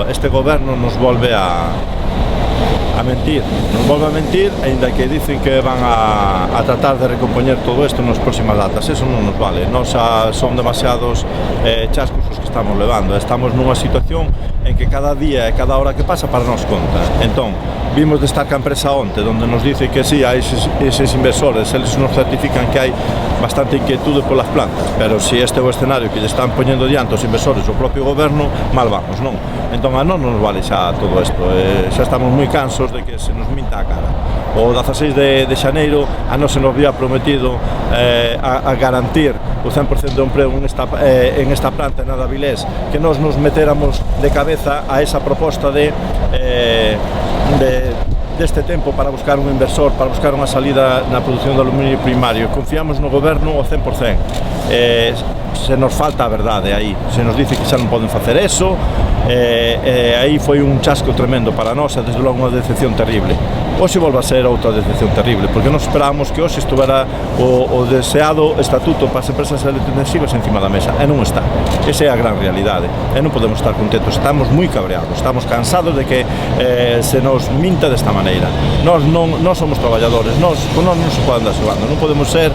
este goberno nos volve a mentir, aínda que dicen que van a tratar de recompoñer todo isto nas próximas datas. Eso non nos vale, son demasiados chascos os que estamos levando. Estamos nunha situación en que cada día e cada hora que pasa para nos conta. Entón, vimos de estar ca empresa onte, donde nos dice que sí, hai eses inversores, eles nos certifican que hai bastante inquietude polas plantas, pero se este é o escenario que lle están poñendo diante os inversores o propio goberno, mal vamos, non? Entón, a non nos vale xa todo isto, xa estamos moi cansos de que se nos minta a cara. O 16 de xaneiro a non se nos había prometido a garantir o 100% de emprego en esta planta en Avilés, que nos metéramos de cabeza a esa proposta deste tempo para buscar un inversor, para buscar unha salida na produción de aluminio primario. Confiamos no goberno ao 100%. Se nos falta a verdade aí, se nos dice que xa non poden facer eso, aí foi un chasco tremendo para nós e desde logo unha decepción terrible. Hoxe volve a ser outra decepción terrible, porque non esperábamos que hoxe estuvera o deseado estatuto para as empresas electrointensivas encima da mesa, e non está. Esa é a gran realidade, e non podemos estar contentos, estamos moi cabreados, estamos cansados de que se nos minta desta maneira. Nós somos traballadores, con nós non se pode andar xogando, non podemos ser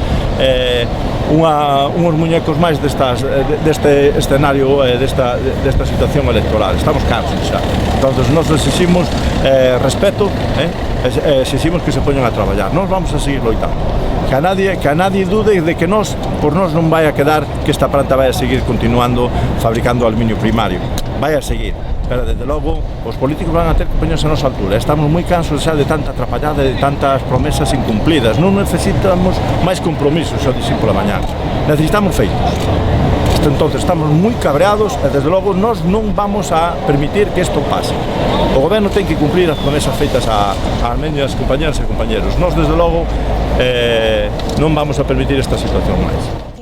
uns muñecos máis deste escenario, desta situación electoral. Estamos cansos xa. Entón, nos exiximos respeto, exiximos que se poñan a traballar. Nós vamos a seguir loitando. Que a nadie dude de que por nós non vai a quedar que esta planta vai a seguir continuando fabricando aluminio primario. Vai a seguir. Pero, desde logo, os políticos van a ter que poñerse a nosa altura. Estamos moi cansos xa de tanta atrapallada, de tantas promesas incumplidas. Non necesitamos máis compromisos, xa dixen pola mañá. Necesitamos feitos. Entonces, estamos moi cabreados e, desde logo, nós non vamos a permitir que isto pase. O goberno ten que cumprir as promesas feitas ás miñas compañeras e compañeros. Nós, desde logo, non vamos a permitir esta situación máis.